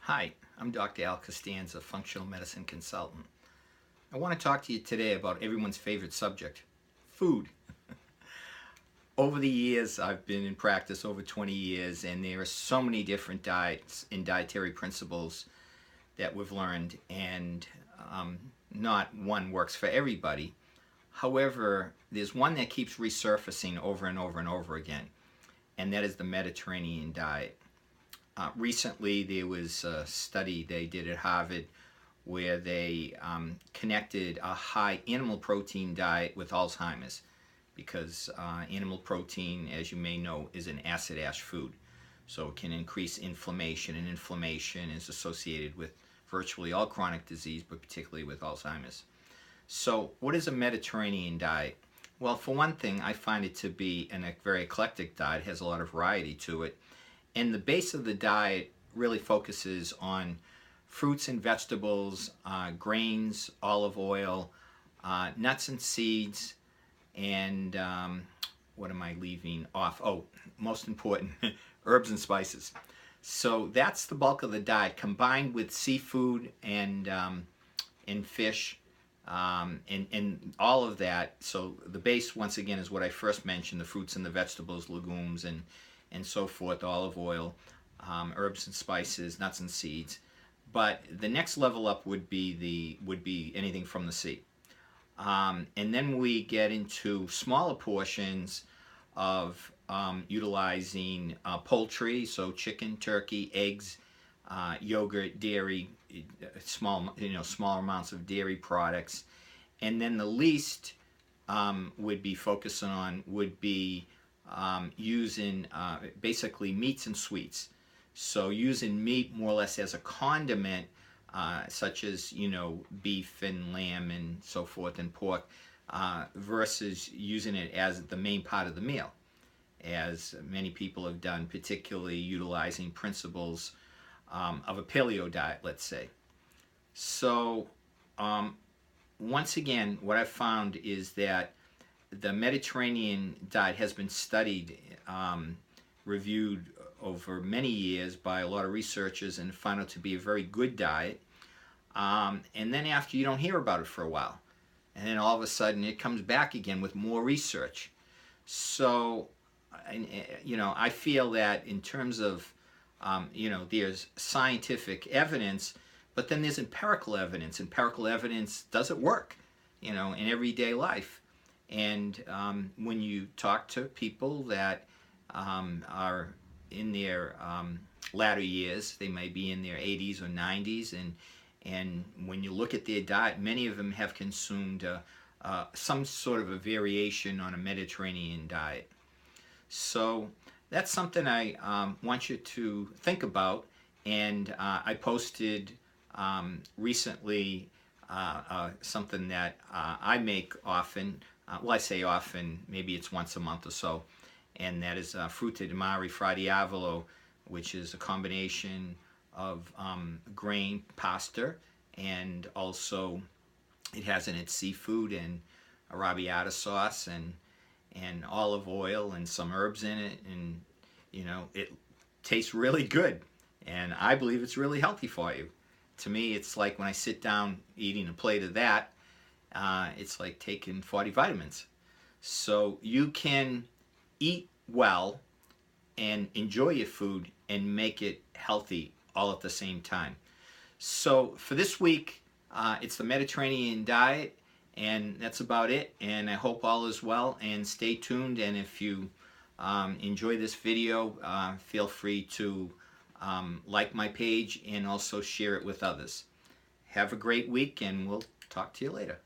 Hi, I'm Dr. Al Costanza, functional medicine consultant. I want to talk to you today about everyone's favorite subject, food. Over the years, I've been in practice over 20 years, and there are so many different diets and dietary principles that we've learned, and not one works for everybody. However, there's one that keeps resurfacing over and over and over again, and that is the Mediterranean diet. Recently, there was a study they did at Harvard where they connected a high animal protein diet with Alzheimer's because animal protein, as you may know, is an acid ash food. So it can increase inflammation, and inflammation is associated with virtually all chronic disease, but particularly with Alzheimer's. So what is a Mediterranean diet? Well, for one thing, I find it to be a very eclectic diet. It has a lot of variety to it. And the base of the diet really focuses on fruits and vegetables, grains, olive oil, nuts and seeds, and what am I leaving off? Oh, most important, herbs and spices. So that's the bulk of the diet, combined with seafood and fish, and all of that. So the base, once again, is what I first mentioned: the fruits and the vegetables, legumes, and so forth, olive oil, herbs and spices, nuts and seeds. But the next level up would be anything from the sea. And then we get into smaller portions of utilizing poultry, so chicken, turkey, eggs, yogurt, dairy, small amounts of dairy products. And then the least would be focusing on would be using basically meats and sweets. So using meat more or less as a condiment, such as beef and lamb and so forth and pork, versus using it as the main part of the meal, as many people have done, particularly utilizing principles of a paleo diet, let's say. So once again, what I've found is that the Mediterranean diet has been studied, reviewed over many years by a lot of researchers, and found out to be a very good diet. And then after, you don't hear about it for a while, and then all of a sudden it comes back again with more research. So I feel that in terms of there's scientific evidence, but then there's empirical evidence. Empirical evidence, does it work in everyday life? And when you talk to people that are in their latter years, they may be in their 80s or 90s, and when you look at their diet, many of them have consumed some sort of a variation on a Mediterranean diet. So that's something I want you to think about. And I posted recently something that I make often. Well, I say often, maybe it's once a month or so, and that is Frutta di Mare fra Diavolo, which is a combination of grain pasta, and also it has in it seafood and arrabbiata sauce and olive oil and some herbs in it, and it tastes really good, and I believe it's really healthy for you. To me, it's like when I sit down eating a plate of that, it's like taking 40 vitamins. So you can eat well and enjoy your food and make it healthy all at the same time. So for this week, it's the Mediterranean diet, and that's about it. And I hope all is well, and stay tuned. And if you enjoy this video, feel free to like my page and also share it with others. Have a great week, and we'll talk to you later.